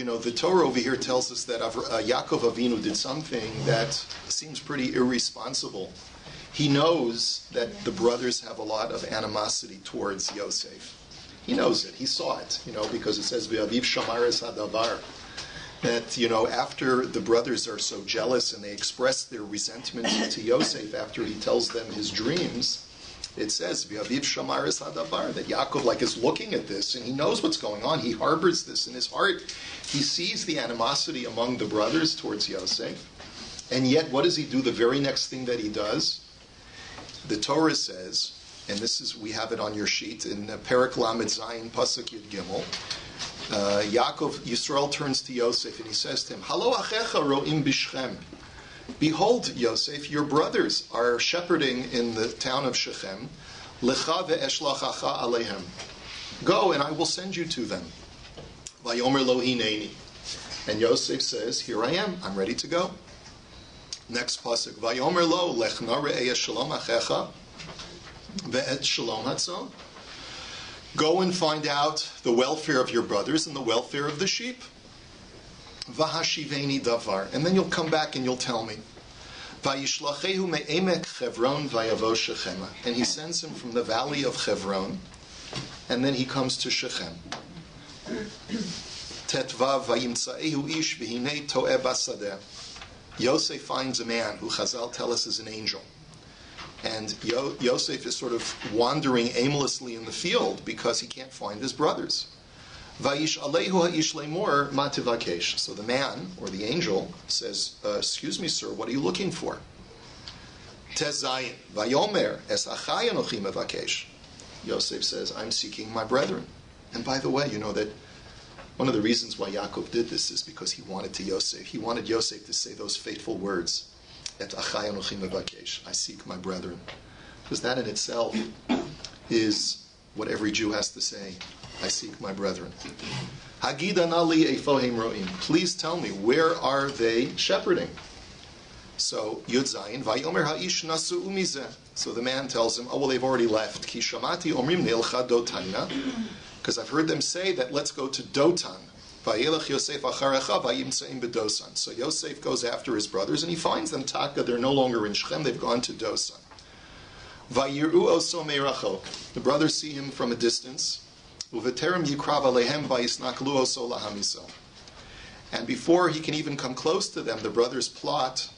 the Torah over here tells us that Yaakov Avinu did something that seems pretty irresponsible. He knows that the brothers have a lot of animosity towards Yosef. He knows it. He saw it, because it says, V'aviv shamaris hadavar. That, after the brothers are so jealous and they express their resentment to Yosef after he tells them his dreams, it says, V'aviv shamaris hadavar, that Yaakov is looking at this and he knows what's going on. He harbors this in his heart. He sees the animosity among the brothers towards Yosef. And yet, what does he do? The very next thing that he does, the Torah says, and we have it on your sheet, in Perek Lamed Zayin, Pasuk Yud Gimel, Yisrael turns to Yosef and he says to him, Halo achecha ro'im bishchem. Behold, Yosef, your brothers are shepherding in the town of Shechem. Lecha ve'eshlachacha alehem. Go and I will send you to them. Vayomer lo hineni. And Yosef says, here I am, I'm ready to go. Next pasuk, Vayomer lo lechna re'eya shalom achecha ve'et shalom hatzon. Go and find out the welfare of your brothers and the welfare of the sheep. Vahashiveni davar. And then you'll come back and you'll tell me. Vayishlachehu me'emek Chevron vayavo Shechema. And he sends him from the valley of Chevron, and then he comes to Shechem. Tetvav vayimtsaehu ish v'hinei to'eh basadeh. Yosef finds a man who Chazal tell us is an angel. And Yosef is sort of wandering aimlessly in the field because he can't find his brothers. Vayish alehu ha'ish lemor ma tivakesh. So the man, or the angel, says, excuse me, sir, what are you looking for? Tezayin. Vayomer es achai anochi mevakesh. Yosef says, I'm seeking my brethren. And by the way, you know that one of the reasons why Yaakov did this is because he wanted Yosef to say those fateful words. Et achai anochi mevakesh. I seek my brethren. Because that in itself is what every Jew has to say. I seek my brethren. Hagidana li eifohem ro'im. Please tell me, where are they shepherding? So, Yud Zayin, Vayomer ha'ish nasu umizeh. So the man tells him, oh, well, they've already left. Ki shamati omrim neilcha dotana. Because I've heard them say that let's go to Dotan. Vayelech Yosef acharecha vayimtzaim bedosan. So Yosef goes after his brothers and he finds them taka. They're no longer in Shechem. They've gone to Dosan. Vayiru oso meirachok. The brothers see him from a distance. Uveterem yikrav alehem vayisnaklu oso lahamiso. And before he can even come close to them, the brothers plot.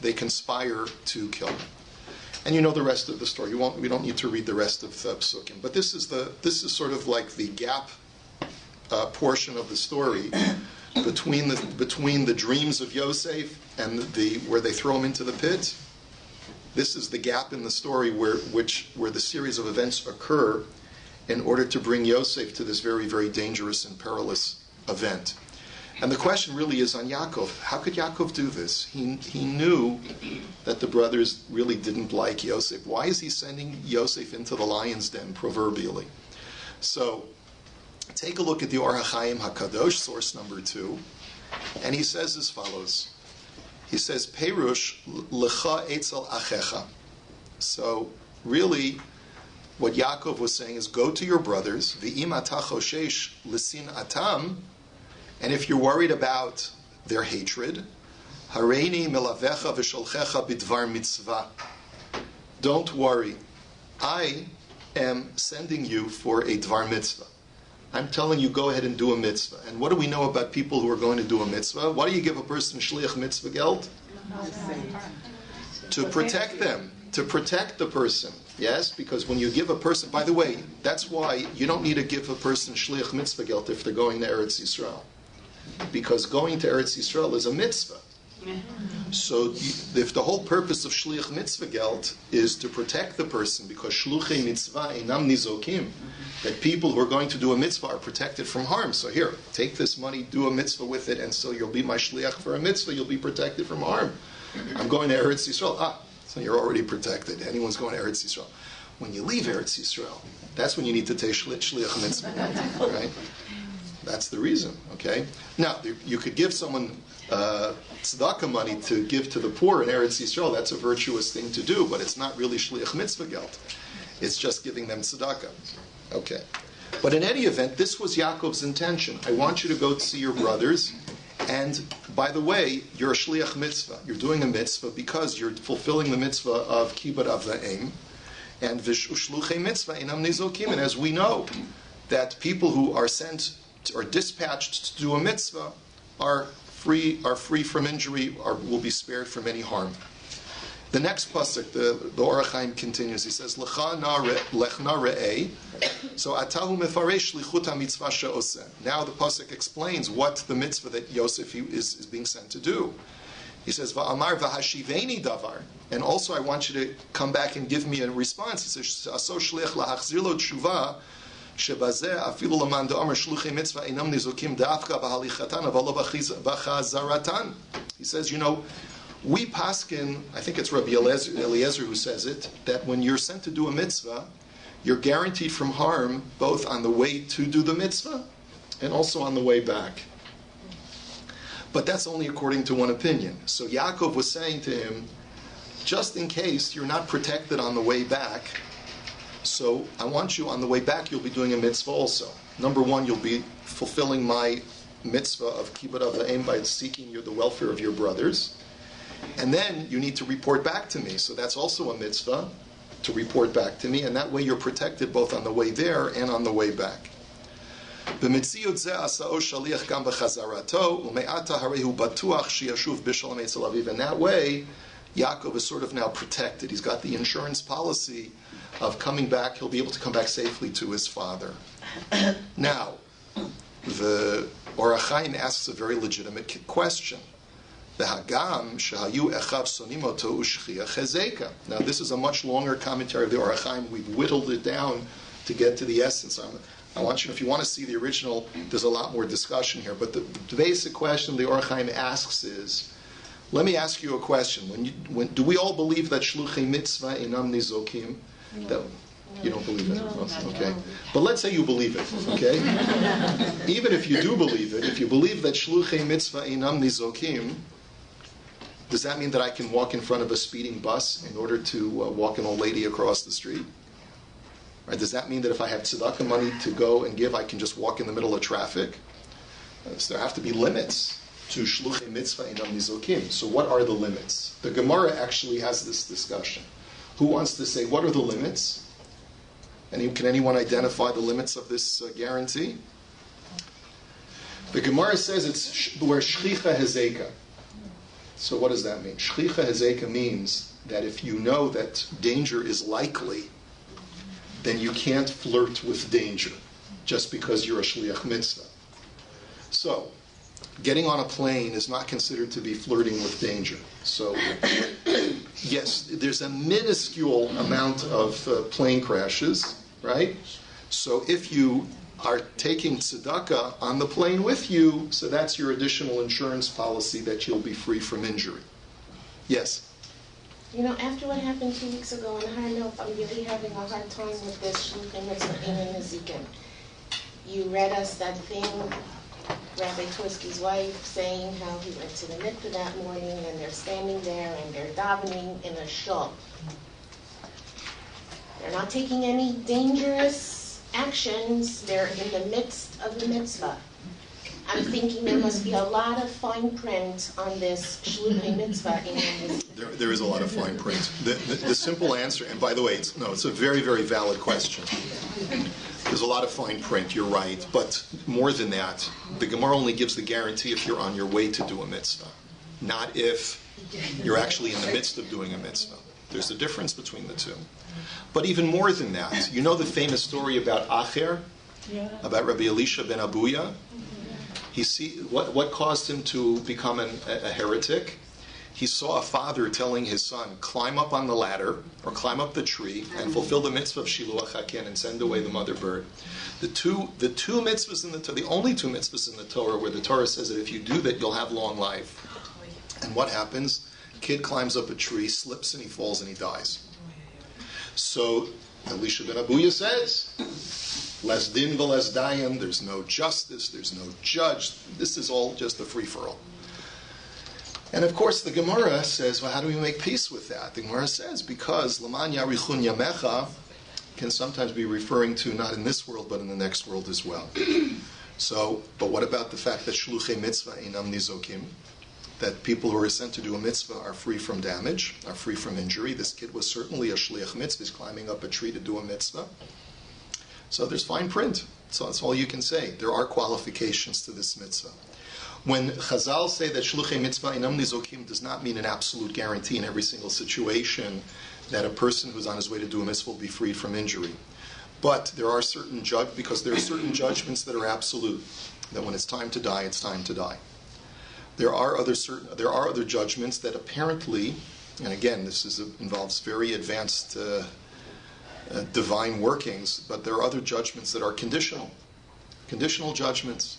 They conspire to kill him. And you know the rest of the story. We don't need to read the rest of the psukim. But this is sort of like the gap portion of the story between the dreams of Yosef and where they throw him into the pit. This is the gap in the story where the series of events occur in order to bring Yosef to this very, very dangerous and perilous event. And the question really is on Yaakov. How could Yaakov do this? He knew that the brothers really didn't like Yosef. Why is he sending Yosef into the lion's den, proverbially? So, take a look at the Or HaChaim HaKadosh, source number 2, and he says as follows. He says, Perush lecha etzel achecha. So, really, what Yaakov was saying is, go to your brothers, v'im ata choshesh l'sin atam, and if you're worried about their hatred, hareini melavecha v'sholchecha bidvar mitzvah. Don't worry. I am sending you for a dvar mitzvah. I'm telling you, go ahead and do a mitzvah. And what do we know about people who are going to do a mitzvah? Why do you give a person shliach mitzvah geld? To protect them. To protect the person. Yes, because when you give a person, by the way, that's why you don't need to give a person shliach mitzvah geld if they're going to Eretz Yisrael. Because going to Eretz Yisrael is a mitzvah. So if the whole purpose of shliach mitzvah geld is to protect the person, because shluchei mitzvah einam nizokim, that people who are going to do a mitzvah are protected from harm. So here, take this money, do a mitzvah with it, and so you'll be my shliach for a mitzvah, you'll be protected from harm. I'm going to Eretz Yisrael. So you're already protected. Anyone's going to Eretz Yisrael. When you leave Eretz Yisrael, that's when you need to take shliach mitzvah, right? That's the reason, okay? Now, you could give someone tzedakah money to give to the poor in Eretz Yisrael. That's a virtuous thing to do, but it's not really shliach mitzvah geld. It's just giving them tzedakah. Okay. But in any event, this was Yaakov's intention. I want you to go see your brothers, and by the way, you're a shliach mitzvah. You're doing a mitzvah because you're fulfilling the mitzvah of kibbud avayim, and v'shluchei mitzvah inam nizokim. And as we know, that people who are sent or dispatched to do a mitzvah are free from injury, will be spared from any harm. The next pasuk, the Orach Chaim continues. He says, "Lecha lechna re'ei." So atahu mefaresh lichut hamitzvah she'oseh. Now the pasuk explains what the mitzvah that Yosef is being sent to do. He says, "Va'amar v'hashiveni davar," and also I want you to come back and give me a response. He says, "Aso shliach lahachzir lo tshuva shebazeh afilu laman da'amar shluchei mitzvah einam nizokim da'afka b'halichatan avalo b'chazaratan." He says, we paskin, I think it's Rabbi Eliezer who says it, that when you're sent to do a mitzvah, you're guaranteed from harm both on the way to do the mitzvah and also on the way back. But that's only according to one opinion. So Yaakov was saying to him, just in case you're not protected on the way back, so I want you on the way back, you'll be doing a mitzvah also. Number one, you'll be fulfilling my mitzvah of kibbud avayim by seeking the welfare of your brothers. And then you need to report back to me. So that's also a mitzvah, to report back to me. And that way you're protected both on the way there and on the way back. And that way, Yaakov is sort of now protected. He's got the insurance policy of coming back. He'll be able to come back safely to his father. Now, the Orach Chaim asks a very legitimate question. Now this is a much longer commentary of the Orach Chaim. We've whittled it down to get to the essence. I want you, if you want to see the original, there's a lot more discussion here. But the basic question the Orach Chaim asks is, let me ask you a question. When do we all believe that shluchei mitzvah inam nizokim? No. You don't believe it? No, okay. But let's say you believe it, okay? Even if you do believe it, if you believe that shluchei mitzvah inam nizokim, does that mean that I can walk in front of a speeding bus in order to walk an old lady across the street? Right? Does that mean that if I have tzedakah money to go and give, I can just walk in the middle of traffic? So there have to be limits to shluchei mitzvah inam nizokim. So what are the limits? The Gemara actually has this discussion. Who wants to say, what are the limits? Can anyone identify the limits of this guarantee? The Gemara says it's where shchicha hezeka. So what does that mean? Shchicha hezeka means that if you know that danger is likely, then you can't flirt with danger just because you're a shliach mitzvah. So, getting on a plane is not considered to be flirting with danger. So, yes, there's a minuscule amount of plane crashes, right? So if you are taking tzedakah on the plane with you, so that's your additional insurance policy that you'll be free from injury. Yes? After what happened 2 weeks ago in Har Nof, I'm really having a hard time with this shluchei mitzvah inam nizokim. You read us that thing, Rabbi Twirsky's wife, saying how he went to the mikveh that morning and they're standing there and they're davening in a shul. They're not taking any dangerous actions, they're in the midst of the mitzvah. I'm thinking there must be a lot of fine print on this shluchei mitzvah. There is a lot of fine print. The simple answer, and by the way, it's a very, very valid question. There's a lot of fine print, you're right. But more than that, the Gemara only gives the guarantee if you're on your way to do a mitzvah, not if you're actually in the midst of doing a mitzvah. There's a difference between the two. But even more than that, you know the famous story about Acher? Yeah. About Rabbi Elisha ben Abuya? What caused him to become a heretic? He saw a father telling his son, climb up on the ladder, or climb up the tree, and fulfill the mitzvah of Shiluach HaKen, and send away the mother bird. The two mitzvahs in the Torah, the only two mitzvahs in the Torah, where the Torah says that if you do that, you'll have long life. And what happens? Kid climbs up a tree, slips, and he falls, and he dies. So, Elisha ben Abuya says, les din v'les dayan, there's no justice, there's no judge, this is all just a free-for-all. And of course the Gemara says, well, how do we make peace with that? The Gemara says, because L'man yarichun yamecha, can sometimes be referring to not in this world, but in the next world as well. So, but what about the fact that shluchei mitzvah einam nizokim? That people who are sent to do a mitzvah are free from damage, are free from injury. This kid was certainly a shliach mitzvah. He's climbing up a tree to do a mitzvah. So there's fine print. So that's all you can say. There are qualifications to this mitzvah. When Chazal say that shluchei mitzvah einam nizokim does not mean an absolute guarantee in every single situation that a person who's on his way to do a mitzvah will be freed from injury. But there are certain because there are certain judgments that are absolute. That when it's time to die, it's time to die. There are other judgments that apparently, and again, this involves very advanced divine workings, but there are other judgments that are conditional judgments.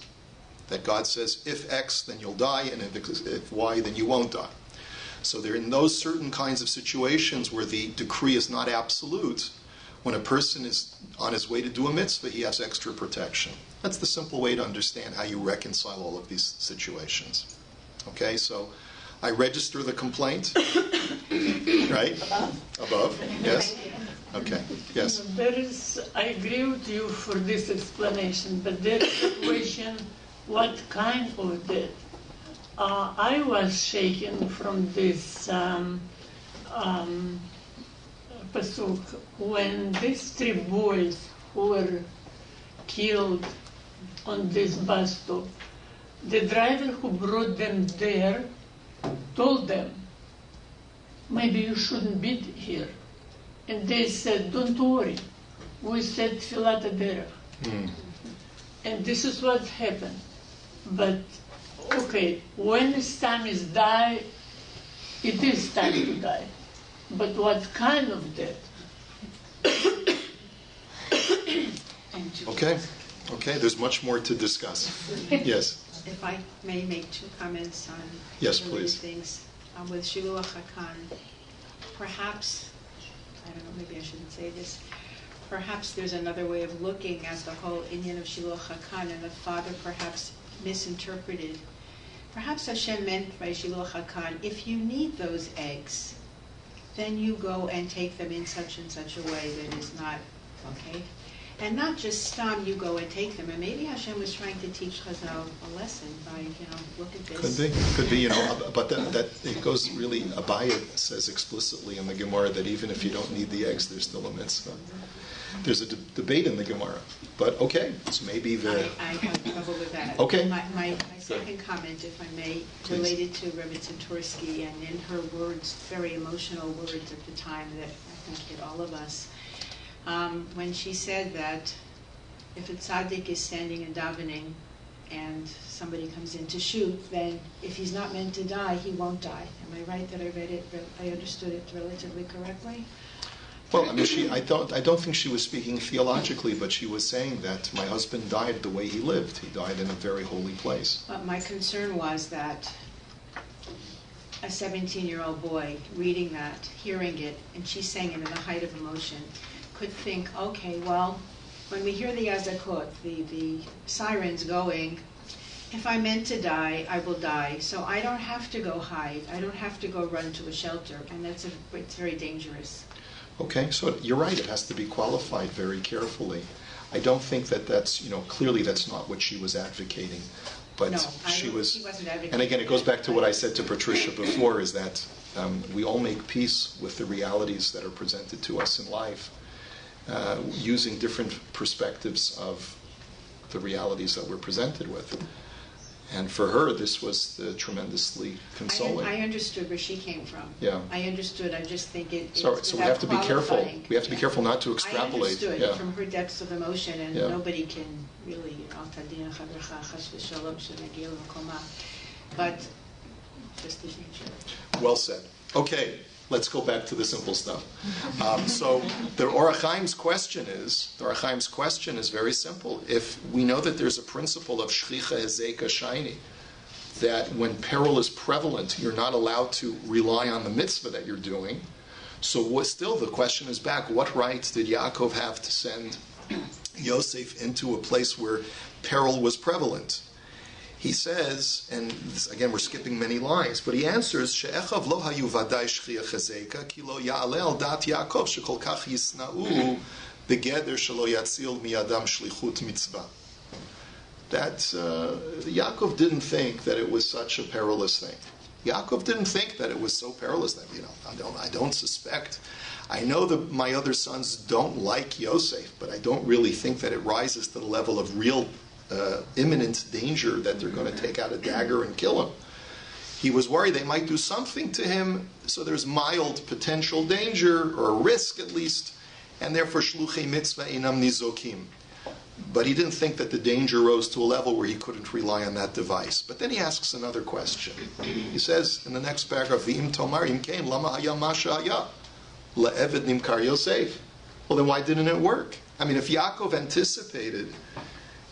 That God says, if X, then you'll die, and if Y, then you won't die. So they're in those certain kinds of situations where the decree is not absolute. When a person is on his way to do a mitzvah, he has extra protection. That's the simple way to understand how you reconcile all of these situations. Okay, so I register the complaint, right? Above, yes? Okay, yes. I agree with you for this explanation, but there is a question, what kind of death? I was shaken from this pasuk when these 3 boys who were killed on this bus stop, the driver who brought them there told them, maybe you shouldn't be here. And they said, don't worry, we said Tfilat Haderech. And this is what happened. But, okay, when this time is die, it is time to die. But what kind of death? Okay, there's much more to discuss. Yes. If I may make 2 comments on yes, related please. things. With Shiluach HaKan, perhaps, I don't know, maybe I shouldn't say this, perhaps there's another way of looking at the whole Inyan of Shiluach HaKan, and the father perhaps misinterpreted. Perhaps Hashem meant by Shiluach HaKan, if you need those eggs, then you go and take them in such and such a way that is not, okay? And not just stam, you go and take them. And maybe Hashem was trying to teach Chazal a lesson by, look at this. Could be, but that it goes really, Abaya says explicitly in the Gemara that even if you don't need the eggs, there's still a mitzvah. There's a debate in the Gemara, but okay, so maybe I have trouble with that. Okay. My second comment, if I may, Please. related to Rebbe Tzatorsky, and in her words, very emotional words at the time that I think hit all of us, when she said that if a tzaddik is standing and davening and somebody comes in to shoot, then if he's not meant to die, he won't die. Am I right that I understood it relatively correctly? Well, I mean, I don't think she was speaking theologically, but she was saying that my husband died the way he lived. He died in a very holy place. But my concern was that a 17-year-old boy reading that, hearing it, and she's saying it in the height of emotion, could think, okay, well, when we hear the azakot, the sirens going, if I'm meant to die, I will die. So I don't have to go hide. I don't have to go run to a shelter, and it's very dangerous. Okay, so you're right. It has to be qualified very carefully. I don't think that's clearly that's not what she was advocating. But No, she wasn't advocating. And again, it goes back to what I said to Patricia before: is that we all make peace with the realities that are presented to us in life, using different perspectives of the realities that we're presented with. And for her, this was tremendously consoling. I understood where she came from. Yeah. I understood. I just think it's So we have to be careful. qualifying. We have to be careful not to I extrapolate. understood from her depths of emotion, and Yeah. nobody can really, but just the nature. Well said. Okay, let's go back to the simple stuff. So the Orach Chaim's question is very simple. If we know that there's a principle of shchicha hezeka shaini, that when peril is prevalent, you're not allowed to rely on the mitzvah that you're doing. So still the question is back, what right did Yaakov have to send Yosef into a place where peril was prevalent? He says, and this, again we're skipping many lines, but he answers, She'echav lo hayu vadai shchiach hezeka, ki lo ya'ale al dat Yaakov, shekol kach yisna'u Begeder shelo yatzil miyadam shlichut mitzvah. That Yaakov didn't think that it was such a perilous thing. Yaakov didn't think that it was so perilous that, I don't suspect. I know that my other sons don't like Yosef, but I don't really think that it rises to the level of real imminent danger that they're going to take out a dagger and kill him. He was worried they might do something to him, so there's mild potential danger, or risk at least, and therefore shluchei mitzvah inam nizokim. But he didn't think that the danger rose to a level where he couldn't rely on that device. But then he asks another question. He says in the next paragraph, V'im tomar im kein lama haya masha haya le'eved nimkar Yosef. Well, then why didn't it work? I mean, if Yaakov anticipated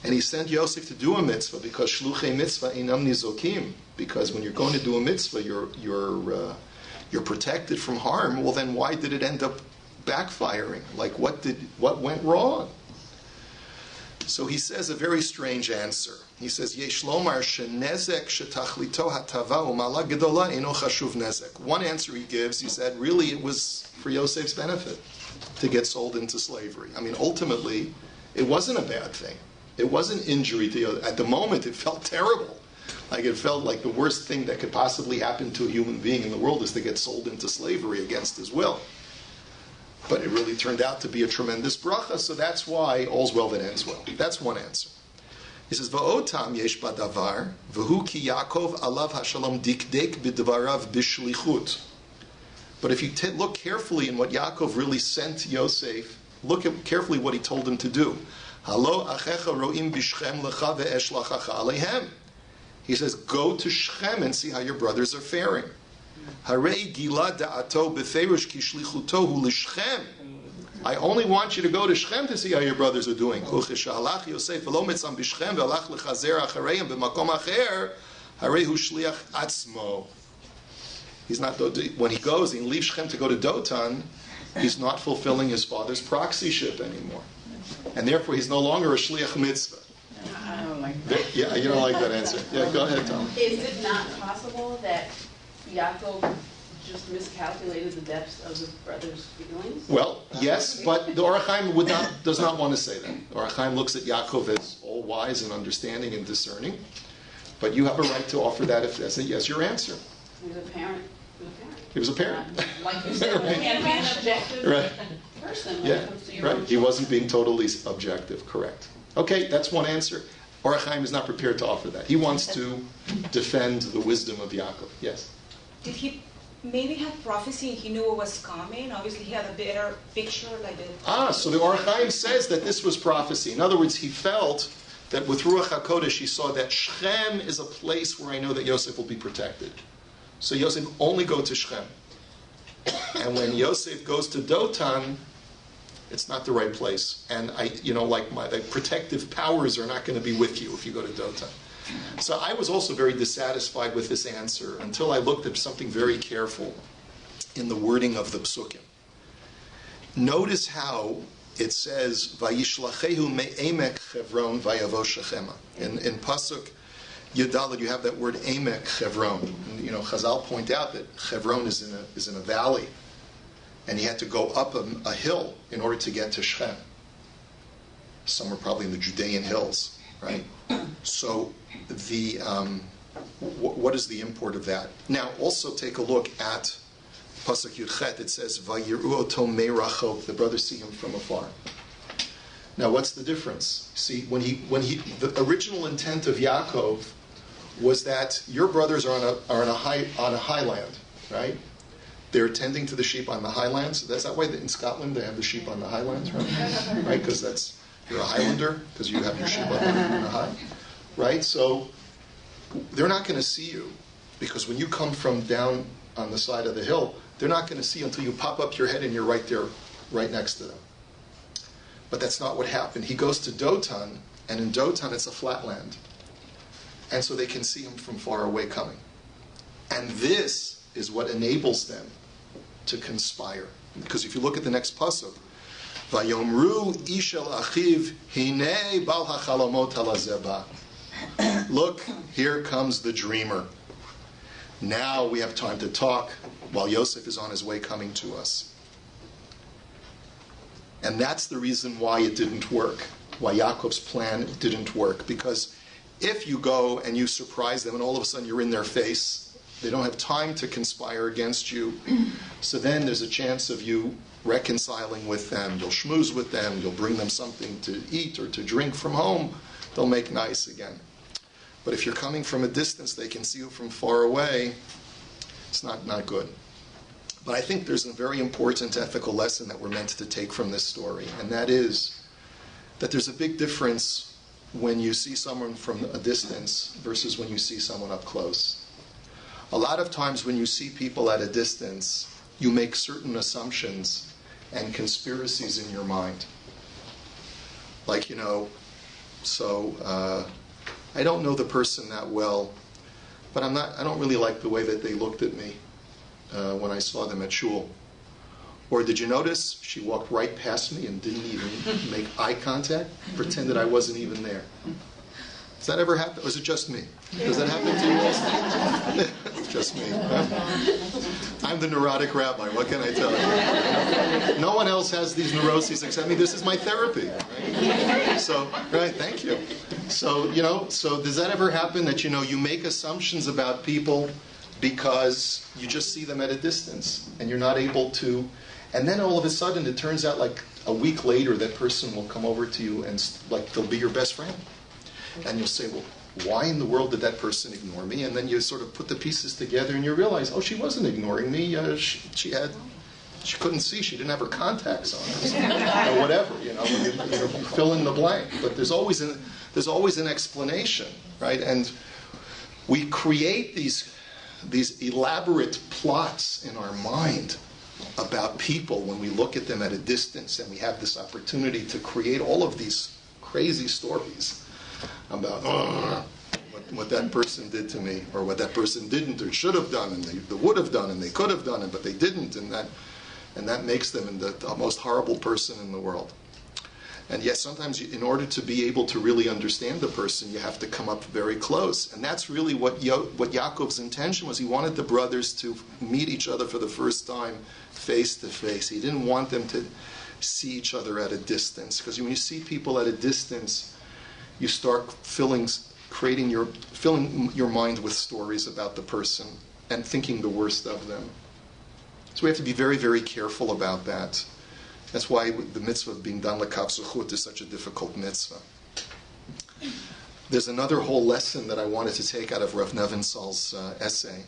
and he sent Yosef to do a mitzvah because shluchei mitzvah inam nizokim, because when you're going to do a mitzvah, you're protected from harm. Well, then why did it end up backfiring? Like, what went wrong? So he says a very strange answer. He says, Yesh lomar shenezek shetachlito hatava umala gedola eno chashuv nezek. One answer he gives, he said, really it was for Yosef's benefit to get sold into slavery. I mean, ultimately, it wasn't a bad thing. It wasn't injury to Yosef. At the moment, it felt terrible. Like, it felt like the worst thing that could possibly happen to a human being in the world is to get sold into slavery against his will. But it really turned out to be a tremendous bracha, so that's why all's well that ends well. That's one answer. He says, Va'otam yesh badavar, v'hu ki Yaakov alav hashalom dikdek b'dvarav b'shlichut. But if you look carefully in what Yaakov really sent Yosef, look at carefully what he told him to do. Halo achecha ro'im b'shchem lecha ve'esh lachacha aleihem. He says, go to Shechem and see how your brothers are faring. Harei gila da'ato b'feirush ki shlichuto hu l'Shechem. I only want you to go to Shechem to see how your brothers are doing. Ucheshalach Yosef v'lo mitzam b'Shechem v'alach lechazer achareim b'makom acher harei hu shliach atzmo. He's not, when he goes and leaves Shechem to go to Dotan, he's not fulfilling his father's proxyship anymore. And therefore he's no longer a shliach mitzvah. I don't like that. Yeah, you don't like that answer. Yeah, go ahead, Tom. Is it not possible that Yaakov just miscalculated the depths of the brothers' feelings? Well, yes, but the Or HaChaim does not want to say that. The Or HaChaim looks at Yaakov as all wise and understanding and discerning. But you have a right to offer that as your answer. He was a parent. He was a parent. Like you said, Right. you can't be an objective person when it comes to your own He wasn't being totally objective, correct. Okay, that's one answer. Or HaChaim is not prepared to offer that. He wants to defend the wisdom of Yaakov. Yes? Did he maybe have prophecy and he knew what was coming? Obviously, he had a better picture, like the... So the Or HaChaim says that this was prophecy. In other words, he felt that with Ruach HaKodesh, he saw that Shechem is a place where I know that Yosef will be protected. So Yosef only go to Shechem. And when Yosef goes to Dotan, it's not the right place. And the protective powers are not going to be with you if you go to Dotan. So I was also very dissatisfied with this answer until I looked at something very careful in the wording of the psukim. Notice how it says, Vayishlachehu me'emek Chevron vayavo Shechema. In Pasuk Yudalad, you have that word Emek Chevron. And, Chazal point out that Chevron is in a valley, and he had to go up a hill in order to get to Shechem. Somewhere probably in the Judean hills, right? So what is the import of that? Now, also take a look at Pasuk Yudchet. It says, Vayiru oto me'rachok. The brothers see him from afar. Now, what's the difference? See, when the original intent of Yaakov was that your brothers are on a highland, right? They're tending to the sheep on the highlands. So that's that way that in Scotland they have the sheep on the highlands, right? Right, because you're a Highlander because you have your sheep on the high, right? So they're not going to see you because when you come from down on the side of the hill, they're not going to see you until you pop up your head and you're right there, right next to them. But that's not what happened. He goes to Dotan, and in Dotan it's a flat land. And so they can see him from far away coming. And this is what enables them to conspire. Because if you look at the next pasuk, Vayomru ishel achiv hinei bal hachalomot halazeba. Look, here comes the dreamer. Now we have time to talk while Yosef is on his way coming to us. And that's the reason why it didn't work, why Yaakov's plan didn't work. Because if you go and you surprise them and all of a sudden you're in their face, they don't have time to conspire against you. So then there's a chance of you reconciling with them. You'll schmooze with them. You'll bring them something to eat or to drink from home. They'll make nice again. But if you're coming from a distance, they can see you from far away. It's not good. But I think there's a very important ethical lesson that we're meant to take from this story, and that is that there's a big difference when you see someone from a distance versus when you see someone up close. A lot of times when you see people at a distance, you make certain assumptions and conspiracies in your mind. Like, I don't know the person that well, but I don't really like the way that they looked at me when I saw them at shul. Or did you notice she walked right past me and didn't even make eye contact, pretended I wasn't even there? Does that ever happen? Or is it just me? Does that happen to you also? It's just me. I'm the neurotic rabbi. What can I tell you? No one else has these neuroses except me. This is my therapy. Right? So, right, thank you. So, so does that ever happen that, you make assumptions about people because you just see them at a distance and you're not able to, and then all of a sudden it turns out like a week later that person will come over to you and they'll be your best friend. And you'll say, well, why in the world did that person ignore me? And then you sort of put the pieces together and you realize, oh, she wasn't ignoring me. She couldn't see. She didn't have her contacts on, or whatever. You fill in the blank. But there's always an explanation, right? And we create these elaborate plots in our mind about people when we look at them at a distance, and we have this opportunity to create all of these crazy stories about what that person did to me, or what that person didn't or should have done, and they would have done, and they could have done it, but they didn't, and that makes them the most horrible person in the world. And yes, sometimes in order to be able to really understand the person, you have to come up very close. And that's really what Yaakov's intention was. He wanted the brothers to meet each other for the first time face to face. He didn't want them to see each other at a distance, because when you see people at a distance, you start filling your mind with stories about the person and thinking the worst of them. So we have to be very, very careful about that. That's why the mitzvah of being dan l'kav zuchut is such a difficult mitzvah. There's another whole lesson that I wanted to take out of Rav Nevinsal's essay,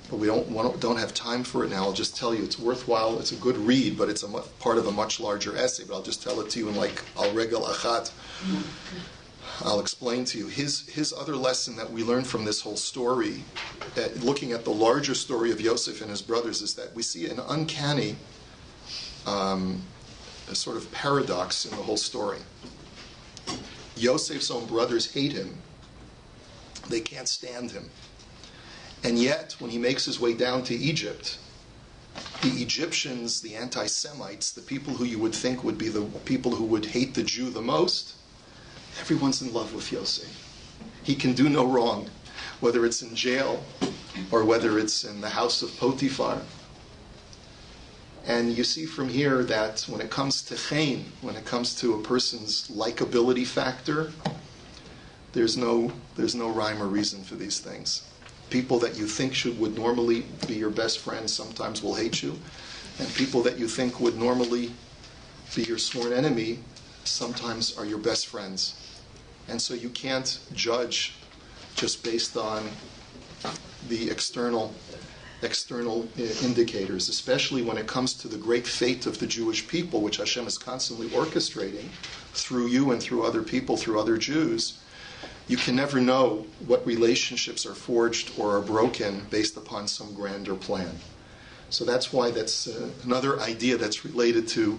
but we don't have time for it now. I'll just tell you it's worthwhile. It's a good read, but it's part of a much larger essay. But I'll just tell it to you in like al regel achat. I'll explain to you. His other lesson that we learn from this whole story, looking at the larger story of Yosef and his brothers, is that we see an uncanny a sort of paradox in the whole story. Yosef's own brothers hate him. They can't stand him. And yet, when he makes his way down to Egypt, the Egyptians, the anti-Semites, the people who you would think would be the people who would hate the Jew the most, everyone's in love with Yosef. He can do no wrong, whether it's in jail or whether it's in the house of Potiphar. And you see from here that when it comes to chen, when it comes to a person's likability factor, there's no rhyme or reason for these things. People that you think would normally be your best friends sometimes will hate you, and people that you think would normally be your sworn enemy sometimes are your best friends. And so you can't judge just based on the external indicators, especially when it comes to the great fate of the Jewish people, which Hashem is constantly orchestrating through you and through other people, through other Jews. You can never know what relationships are forged or are broken based upon some grander plan. So that's why that's another idea that's related to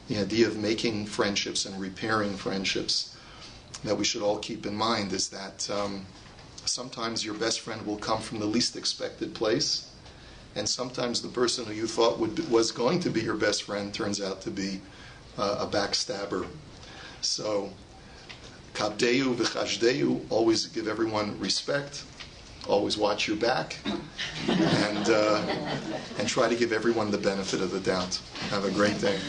the idea of making friendships and repairing friendships that we should all keep in mind, is that sometimes your best friend will come from the least expected place, and sometimes the person who you thought was going to be your best friend turns out to be a backstabber. So, kabdeu v'chashdeu, always give everyone respect, always watch your back, and try to give everyone the benefit of the doubt. Have a great day.